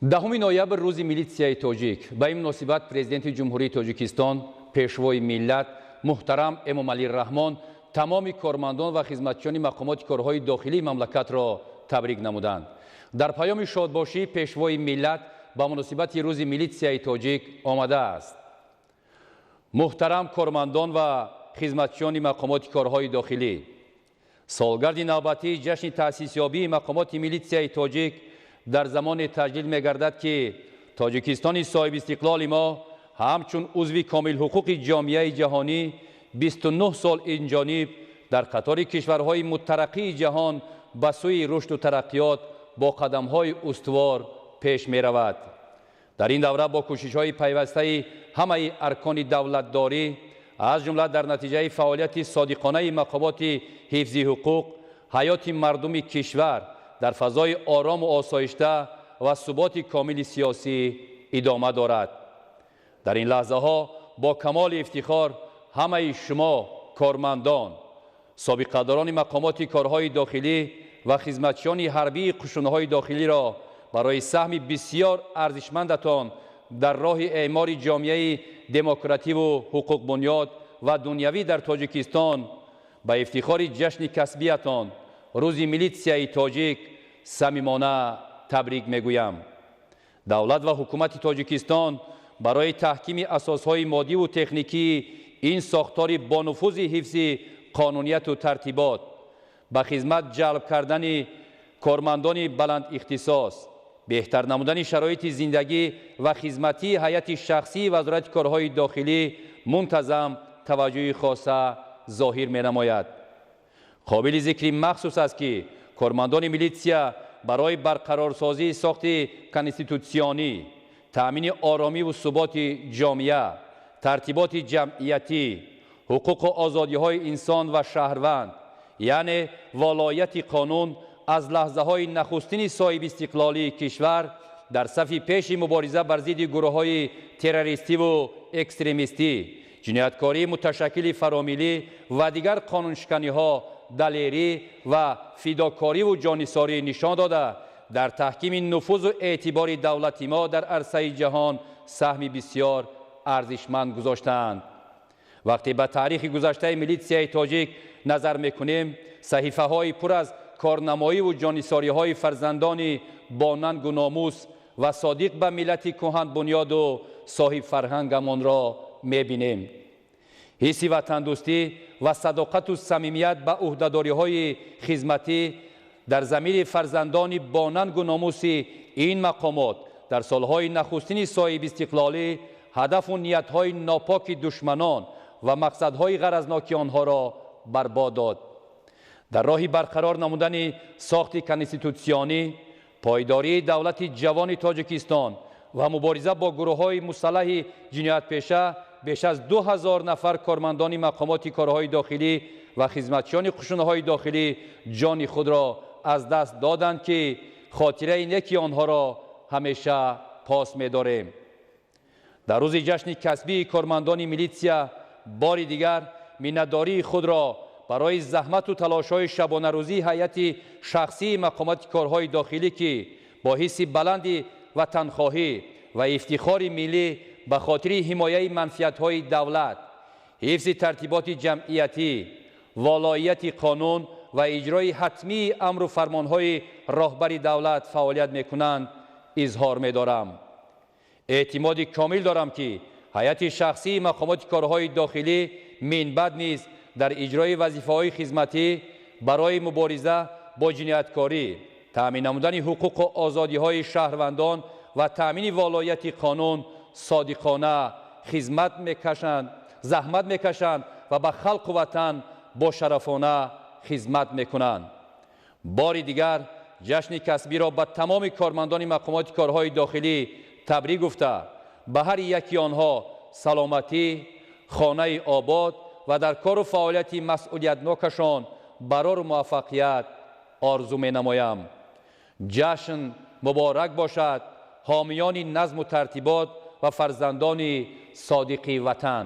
10 ноябр рӯзи милитсияи тоҷик. Ба ин муносибат Президенти Ҷумҳурии Тоҷикистон, Пешвои миллат, Муҳтарам Эмомалӣ Раҳмон тамоми кормандон ва хизматчиёни мақомоти корҳои дохилии мамлакатро табрик намуданд. Дар паёми ШОДБОШИИ Пешвои миллат ба муносибати рӯзи милитсияи тоҷик омадааст. Муҳтарам кормандон ва хизматчиёни мақомоти корҳои дохилӣ. Солгарди навбатии ҷашни таъсисёбии мақомоти милитсияи тоҷик дар замоне таҷлил мегардад ки Тоҷикистони соҳибистиқлоли мо ҳамчун узви комилҳуқуқи ҷомеаи ҷаҳонӣ 29 сол инҷониб дар қатори кишварҳои мутараққии ҷаҳон ба сӯи рушду тараққиёт бо қадамҳои устувор пеш меравад. дар ин давра бо кӯшишҳои пайвастаи ҳамаи аркони давлатдорӣ аз ҷумла дар натиҷаи фаъолияти содиқонаи мақомоти ҳифзи ҳуқуқ ҳаёти мардуми кишвар дар фазои орому осоишта ва суботи комили сиёсӣ идома дорад. дар ин лаҳзаҳо бо камоли ифтихор ҳамаи шумо кормандон, собиқадорони мақомоти корҳои дохилӣ ва хизматчиёни ҳарбии қушунҳои дохилиро барои саҳми бисьёр арзишмандатон дар роҳи эъмори ҷомеаи демокративу ҳуқуқбунёд ва дунявӣ дар Тоҷикистон ба ифтихори ҷашни касбиятон рӯзи милитсияи тоҷик самимона табрик мегӯям. давлат ва ҳукумати Тоҷикистон барои таҳкими асосҳои моддиву техникии ин сохтори бонуфузи ҳифзи қонунияту тартибот ба хизмат ҷалб кардани кормандони баландихтисос, беҳтар намудани шароити зиндагӣ ва хизматии ҳайати шахсии вазорати корҳои дохилӣ мунтазам таваҷҷӯҳи хоса зоҳир менамояд. қобили зикри махсус аст ки кормандони милитсия барои барқарорсозии сохти конститутсионӣ, таъмини оромиву суботи ҷомеа, тартиботи ҷамъиятӣ, ҳуқуқу озодиҳои инсон ва шаҳрванд, яъне волояти қонун аз лаҳзаҳои нахустини соҳибистиқлолии кишвар дар сафи пеши мубориза бар зидди гурӯҳҳои террористиву экстремистӣ, ҷинояткории муташаккили фаромилӣ ва дигар қонуншиканиҳо далерӣ ва фидокориву ҷонисорӣ нишон дода дар таҳкими нуфузу эътибори давлати мо дар арсаи ҷаҳон саҳми бисьёр арзишманд гузоштаанд. вақте ба таърихи гузаштаи милитсияи тоҷик назар мекунем, саҳифаҳои пур аз корнамоиву ҷонисориҳои фарзандони бонангу номус ва содиқ ба миллати кӯҳанбунёду соҳибфарҳангамонро мебинем. ҳисси ватандӯстӣ ва садоқату самимият ба ӯҳдадориҳои хизматӣ дар замири фарзандони бонангу номуси ин мақомот дар солҳои нахустини соҳибистиқлолӣ ҳадафу ниятҳои нопоки душманон ва мақсадҳои ғаразноки онҳоро барбод дод. дар роҳи барқарор намудани сохти конститутсионӣ, пойдории давлати ҷавони Тоҷикистон ва мубориза бо гурӯҳҳои мусаллаҳи ҷиноятпеша беш аз 2000 нафар кормандони мақомоти корҳои дохилӣ ва хизматчиёни қушунҳои дохилӣ ҷони худро аз даст доданд ки хотираи неки онҳоро ҳамеша пос медорем. дар рӯзи ҷашни касбии кормандони милитсия бори дигар миннатдории худро барои заҳмату талошҳои шабонарӯзии ҳайати шахсии мақомоти корҳои дохилӣ ки бо ҳисси баланди ватанхоҳӣ ва ифтихори миллӣ ба хотири ҳимояи манфиатҳои давлат, ҳифзи тартиботи ҷамъиятӣ, волоияти қонун ва иҷрои ҳатмии амру фармонҳои роҳбари давлат фаъолият мекунанд, изҳор медорам. эътимоди комил дорам ки ҳайати шахсии мақомоти корҳои дохилӣ минбаъд низ дар иҷрои вазифаҳои хизматӣ барои мубориза бо ҷинояткорӣ, таъмин намудани ҳуқуқу озодиҳои шаҳрвандон ва таъмини волояти қонун содиқона заҳмат мекашанд ва ба халқу ватан бо шарафона хизмат мекунанд. бори дигар ҷашни касбиро ба тамоми кормандони мақомоти корҳои дохилӣ табрик гуфта, ба ҳар яки онҳо саломатӣ, хонаи обод ва дар кору фаъолияти масъулиятнокашон барору муваффақият орзу менамоям. ҷашн муборак бошад ҳомиёни назму тартибот ва фарзандони содиқи ватан.